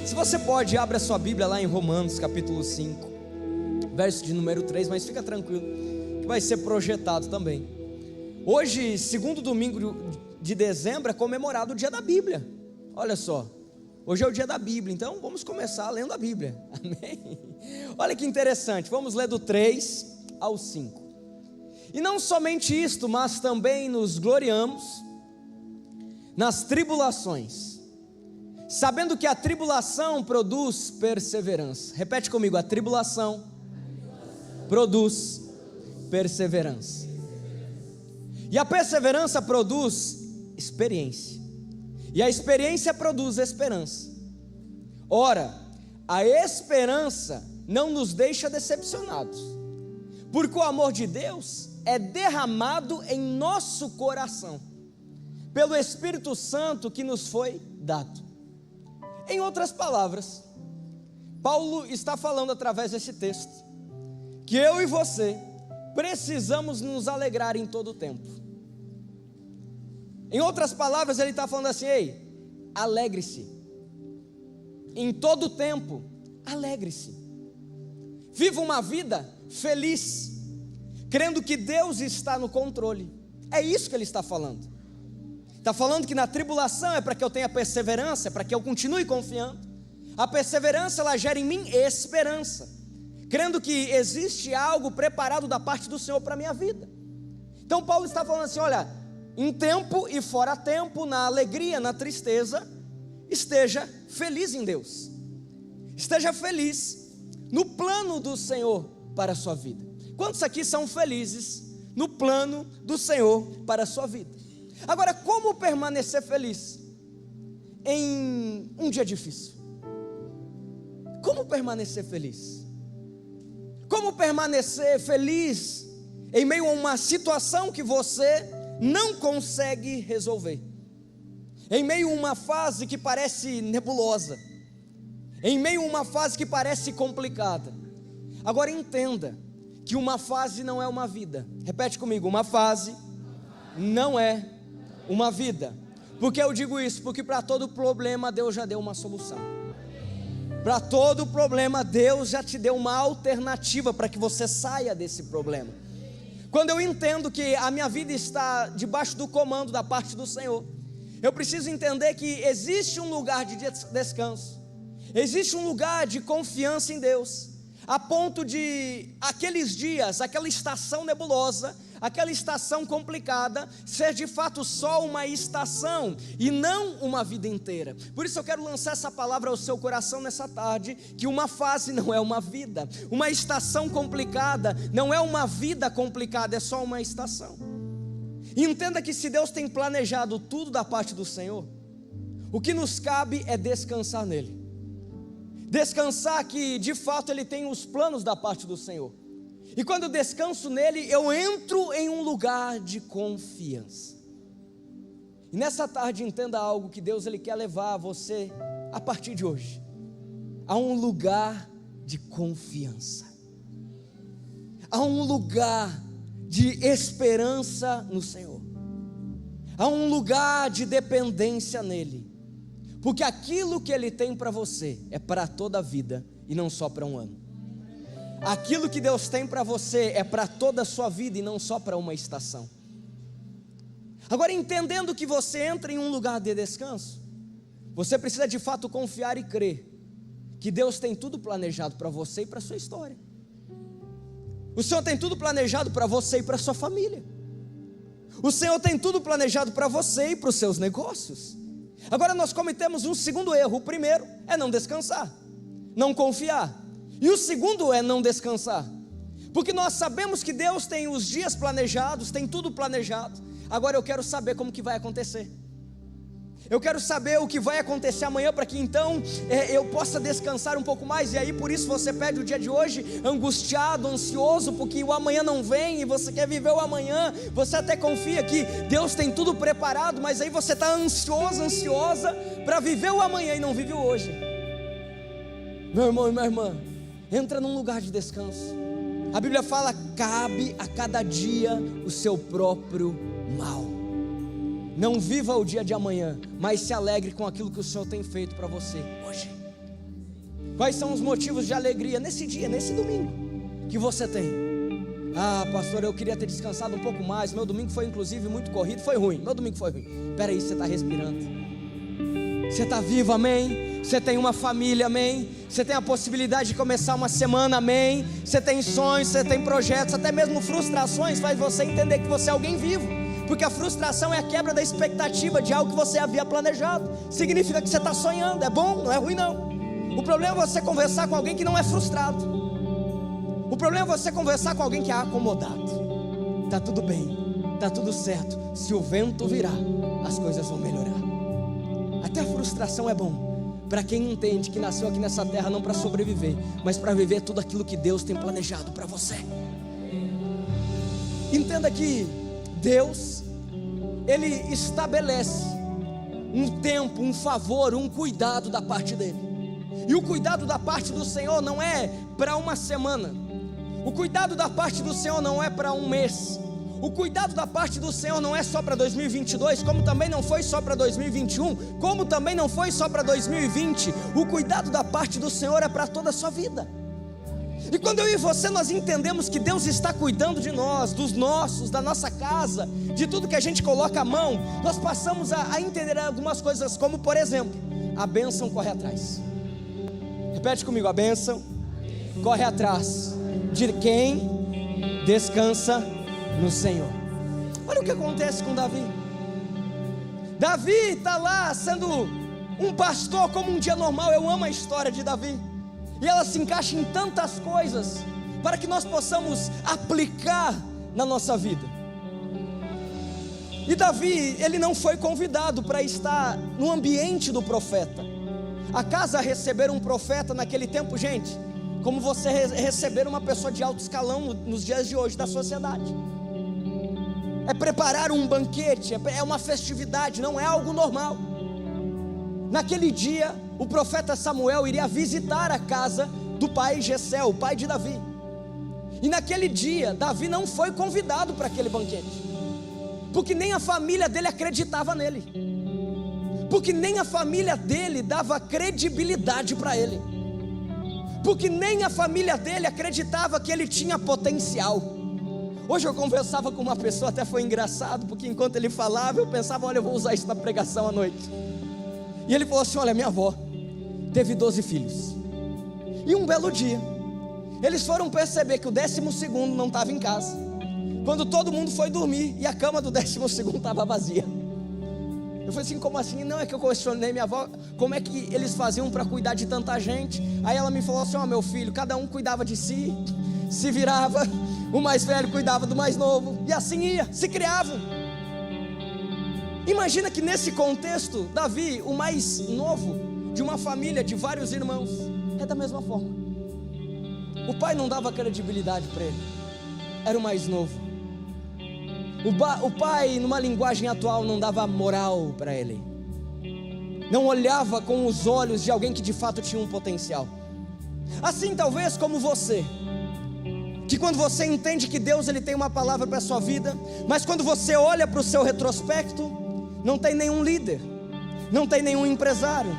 Se você pode, abra sua Bíblia lá em Romanos capítulo 5, verso de número 3, mas fica tranquilo, que vai ser projetado também. Hoje, segundo domingo de dezembro, é comemorado o dia da Bíblia. Olha só, hoje é o dia da Bíblia, então vamos começar lendo a Bíblia, amém? Olha que interessante, vamos ler do 3 ao 5. E não somente isto, mas também nos gloriamos nas tribulações, sabendo que a tribulação produz perseverança. Repete comigo: a tribulação produz perseverança, e a perseverança produz experiência, e a experiência produz esperança. Ora, a esperança não nos deixa decepcionados, porque o amor de Deus é derramado em nosso coração pelo Espírito Santo que nos foi dado. Em outras palavras, Paulo está falando através desse texto que eu e você precisamos nos alegrar em todo o tempo. Em outras palavras, ele está falando assim: ei, alegre-se em todo o tempo, alegre-se, viva uma vida feliz, crendo que Deus está no controle. É isso que ele está falando. Está falando que na tribulação é para que eu tenha perseverança, é para que eu continue confiando. A perseverança, ela gera em mim esperança, crendo que existe algo preparado da parte do Senhor para a minha vida. Então Paulo está falando assim: olha, em tempo e fora tempo, na alegria, na tristeza, esteja feliz em Deus, esteja feliz no plano do Senhor para a sua vida. Quantos aqui são felizes no plano do Senhor para a sua vida? Agora, como permanecer feliz em um dia difícil? Como permanecer feliz? Como permanecer feliz em meio a uma situação que você não consegue resolver? Em meio a uma fase que parece nebulosa, em meio a uma fase que parece complicada. Agora entenda que uma fase não é uma vida. Repete comigo: uma fase não é uma vida. Por que eu digo isso? Porque para todo problema Deus já deu uma solução. Para todo problema Deus já te deu uma alternativa para que você saia desse problema. Quando eu entendo que a minha vida está debaixo do comando da parte do Senhor, eu preciso entender que existe um lugar de descanso, existe um lugar de confiança em Deus, a ponto de aqueles dias, aquela estação nebulosa, aquela estação complicada, ser de fato só uma estação e não uma vida inteira. Por isso eu quero lançar essa palavra ao seu coração nessa tarde, que uma fase não é uma vida, uma estação complicada não é uma vida complicada, é só uma estação. E entenda que se Deus tem planejado tudo da parte do Senhor, o que nos cabe é descansar nele, descansar que de fato Ele tem os planos da parte do Senhor. E quando eu descanso nele, eu entro em um lugar de confiança. E nessa tarde entenda algo, que Deus Ele quer levar você, a partir de hoje, a um lugar de confiança, a um lugar de esperança no Senhor, a um lugar de dependência nele, porque aquilo que Ele tem para você é para toda a vida e não só para um ano. Aquilo que Deus tem para você é para toda a sua vida e não só para uma estação. Agora, entendendo que você entra em um lugar de descanso, você precisa de fato confiar e crer que Deus tem tudo planejado para você e para a sua história. O Senhor tem tudo planejado para você e para a sua família. O Senhor tem tudo planejado para você e para os seus negócios. Agora nós cometemos um segundo erro. O primeiro é não descansar, não confiar. E o segundo é não descansar, porque nós sabemos que Deus tem os dias planejados, tem tudo planejado. Agora eu quero saber como que vai acontecer. Eu quero saber o que vai acontecer amanhã, para que então eu possa descansar um pouco mais. E aí por isso você perde o dia de hoje angustiado, ansioso, porque o amanhã não vem e você quer viver o amanhã. Você até confia que Deus tem tudo preparado, mas aí você está ansioso, ansiosa para viver o amanhã e não vive o hoje. Meu irmão e minha irmã, entra num lugar de descanso. A Bíblia fala: cabe a cada dia o seu próprio mal. Não viva o dia de amanhã, mas se alegre com aquilo que o Senhor tem feito para você hoje. Quais são os motivos de alegria nesse dia, nesse domingo que você tem? Ah, pastor, eu queria ter descansado um pouco mais. Meu domingo foi inclusive muito corrido, foi ruim. Meu domingo foi ruim. Espera aí, você está respirando, você está vivo, amém? Você tem uma família, amém? Você tem a possibilidade de começar uma semana, amém? Você tem sonhos, você tem projetos, até mesmo frustrações faz você entender que você é alguém vivo. Porque a frustração é a quebra da expectativa de algo que você havia planejado. Significa que você está sonhando, é bom, não é ruim não. O problema é você conversar com alguém que não é frustrado. O problema é você conversar com alguém que é acomodado. Está tudo bem, está tudo certo. Se o vento virar, as coisas vão melhorar. Até a frustração é bom para quem entende que nasceu aqui nessa terra não para sobreviver, mas para viver tudo aquilo que Deus tem planejado para você. Entenda que Deus, Ele estabelece um tempo, um favor, um cuidado da parte dEle. E o cuidado da parte do Senhor não é para uma semana. O cuidado da parte do Senhor não é para um mês. O cuidado da parte do Senhor não é só para 2022, como também não foi só para 2021, como também não foi só para 2020. O cuidado da parte do Senhor é para toda a sua vida. E quando eu e você nós entendemos que Deus está cuidando de nós, dos nossos, da nossa casa, de tudo que a gente coloca a mão, nós passamos a entender algumas coisas, como por exemplo, a bênção corre atrás. Repete comigo, a bênção corre atrás de quem descansa no Senhor. Olha o que acontece com Davi. Davi está lá sendo um pastor como um dia normal. Eu amo a história de Davi, e ela se encaixa em tantas coisas para que nós possamos aplicar na nossa vida. E Davi, ele não foi convidado para estar no ambiente do profeta. A casa receber um profeta naquele tempo, gente, como você receber uma pessoa de alto escalão nos dias de hoje da sociedade. É preparar um banquete, é uma festividade, não é algo normal. Naquele dia, o profeta Samuel iria visitar a casa do pai Jessé, o pai de Davi. E naquele dia, Davi não foi convidado para aquele banquete, porque nem a família dele acreditava nele, porque nem a família dele dava credibilidade para ele, porque nem a família dele acreditava que ele tinha potencial. Hoje eu conversava com uma pessoa, até foi engraçado, porque enquanto ele falava, eu pensava, olha, eu vou usar isso na pregação à noite. E ele falou assim, olha, minha avó teve 12 filhos, e um belo dia, eles foram perceber que o 12º não estava em casa, quando todo mundo foi dormir, e a cama do 12º estava vazia. Eu falei assim, como assim? Não, é que eu questionei minha avó, como é que eles faziam para cuidar de tanta gente? Aí ela me falou assim, ó, meu filho, cada um cuidava de si, se virava, o mais velho cuidava do mais novo, e assim ia, se criavam. Imagina que nesse contexto, Davi, o mais novo de uma família de vários irmãos, é da mesma forma. O pai não dava credibilidade para ele, era o mais novo. O pai, numa linguagem atual, não dava moral para ele, não olhava com os olhos de alguém que de fato tinha um potencial. Assim talvez como você, que quando você entende que Deus ele tem uma palavra para a sua vida, mas quando você olha para o seu retrospecto, não tem nenhum líder, não tem nenhum empresário,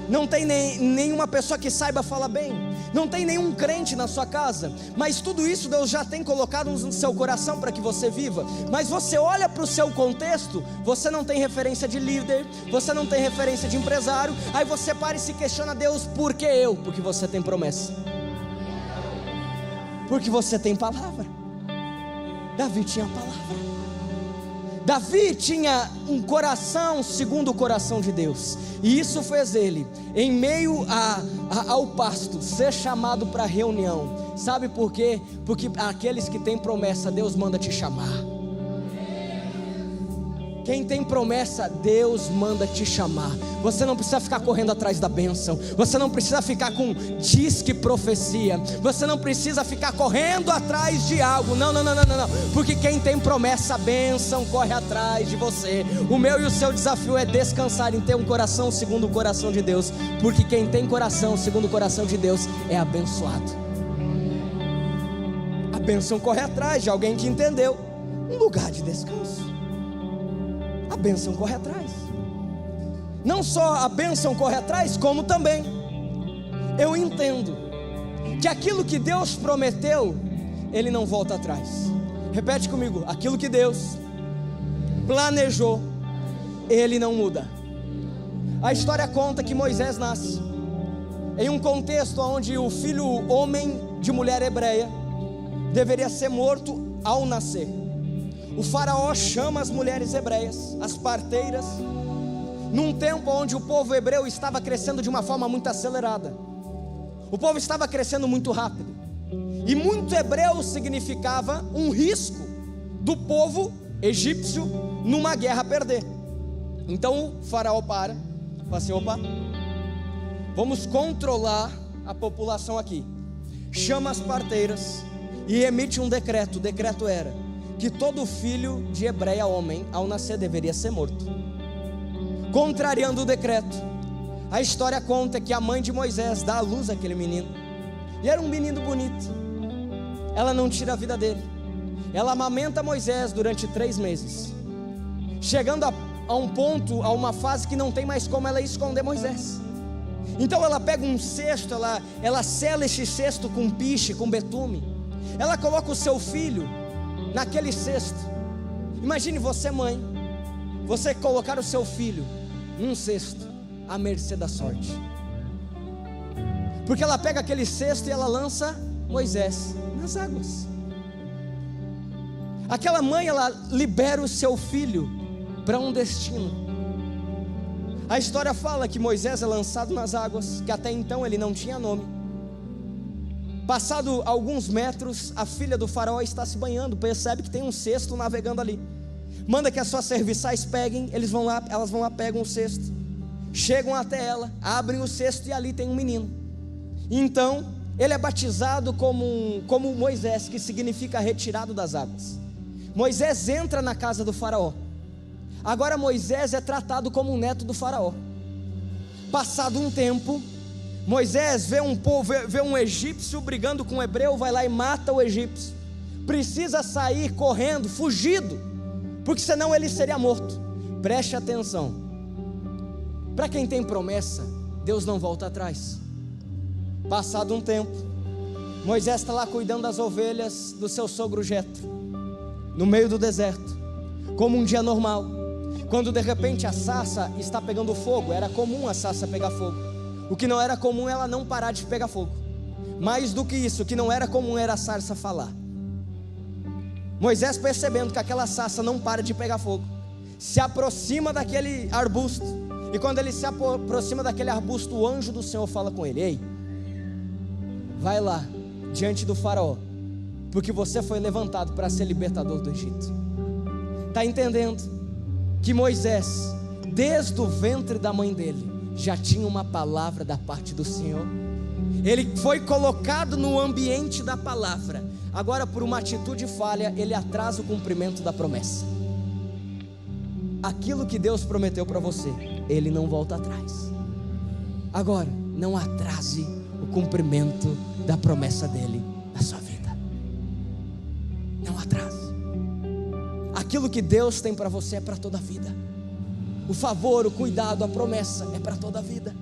não tem nenhuma pessoa que saiba falar bem, não tem nenhum crente na sua casa, mas tudo isso Deus já tem colocado no seu coração para que você viva. Mas você olha para o seu contexto, você não tem referência de líder, você não tem referência de empresário, aí você para e se questiona, Deus, por que eu? Porque você tem promessa, porque você tem palavra. Davi tinha palavra. Davi tinha um coração segundo o coração de Deus, e isso fez ele, em meio ao pasto, ser chamado para reunião. Sabe por quê? Porque aqueles que têm promessa, Deus manda te chamar. Quem tem promessa, Deus manda te chamar. Você não precisa ficar correndo atrás da bênção, você não precisa ficar com disque profecia, você não precisa ficar correndo atrás de algo, não, porque quem tem promessa, a bênção corre atrás de você. O meu e o seu desafio é descansar em ter um coração segundo o coração de Deus, porque quem tem coração segundo o coração de Deus é abençoado. A bênção corre atrás de alguém que entendeu um lugar de descanso. A bênção corre atrás. Não só a bênção corre atrás, como também eu entendo que aquilo que Deus prometeu, Ele não volta atrás. Repete comigo: aquilo que Deus planejou, Ele não muda. A história conta que Moisés nasce em um contexto onde o filho homem de mulher hebreia deveria ser morto ao nascer. O faraó chama as mulheres hebreias, as parteiras, num tempo onde o povo hebreu estava crescendo de uma forma muito acelerada. O povo estava crescendo muito rápido, e muito hebreu significava um risco do povo egípcio numa guerra perder. Então o faraó fala assim: opa, vamos controlar a população aqui. Chama as parteiras e emite um decreto. O decreto era que todo filho de hebreia homem ao nascer deveria ser morto. Contrariando o decreto, a história conta que a mãe de Moisés dá à luz àquele menino, e era um menino bonito. Ela não tira a vida dele, ela amamenta Moisés durante 3 meses, chegando a um ponto, a uma fase que não tem mais como ela esconder Moisés. Então ela pega um cesto, ela sela esse cesto com piche, com betume, ela coloca o seu filho naquele cesto. Imagine você, mãe, você colocar o seu filho num cesto à mercê da sorte, porque ela pega aquele cesto e ela lança Moisés nas águas. Aquela mãe, ela libera o seu filho para um destino. A história fala que Moisés é lançado nas águas, que até então ele não tinha nome. Passado alguns metros, a filha do faraó está se banhando, percebe que tem um cesto navegando ali, manda que as suas serviçais peguem, elas vão lá, pegam o cesto, chegam até ela, abrem o cesto e ali tem um menino. Então ele é batizado como Moisés, que significa retirado das águas. Moisés entra na casa do faraó. Agora Moisés é tratado como um neto do faraó. Passado um tempo, Moisés vê um egípcio brigando com um hebreu, vai lá e mata o egípcio. Precisa sair correndo, fugido, porque senão ele seria morto. Preste atenção, para quem tem promessa, Deus não volta atrás. Passado um tempo, Moisés está lá cuidando das ovelhas do seu sogro Jetro, no meio do deserto, como um dia normal, quando de repente a sarça está pegando fogo. Era comum a sarça pegar fogo. O que não era comum é ela não parar de pegar fogo. Mais do que isso, o que não era comum era a sarça falar. Moisés, percebendo que aquela sarça não para de pegar fogo, se aproxima daquele arbusto, e quando ele se aproxima daquele arbusto, o anjo do Senhor fala com ele: ei, vai lá diante do faraó, porque você foi levantado para ser libertador do Egito. Está entendendo? Que Moisés, desde o ventre da mãe dele, já tinha uma palavra da parte do Senhor. Ele foi colocado no ambiente da palavra. Agora, por uma atitude falha, ele atrasa o cumprimento da promessa. Aquilo que Deus prometeu para você, Ele não volta atrás. Agora, não atrase o cumprimento da promessa dele na sua vida. Não atrase. Aquilo que Deus tem para você é para toda a vida. O favor, o cuidado, a promessa é para toda a vida.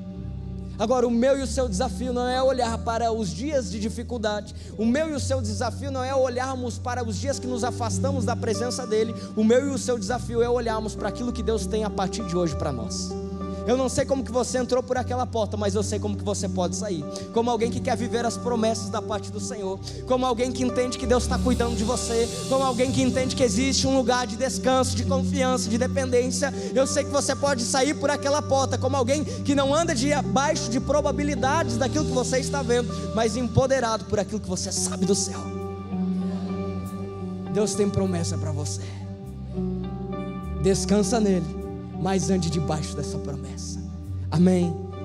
Agora, o meu e o seu desafio não é olhar para os dias de dificuldade. O meu e o seu desafio não é olharmos para os dias que nos afastamos da presença dEle. O meu e o seu desafio é olharmos para aquilo que Deus tem a partir de hoje para nós. Eu não sei como que você entrou por aquela porta, mas eu sei como que você pode sair. Como alguém que quer viver as promessas da parte do Senhor. Como alguém que entende que Deus está cuidando de você. Como alguém que entende que existe um lugar de descanso, de confiança, de dependência. Eu sei que você pode sair por aquela porta como alguém que não anda abaixo de probabilidades daquilo que você está vendo, mas empoderado por aquilo que você sabe do céu. Deus tem promessa para você. Descansa nele, mas ande debaixo dessa promessa. Amém.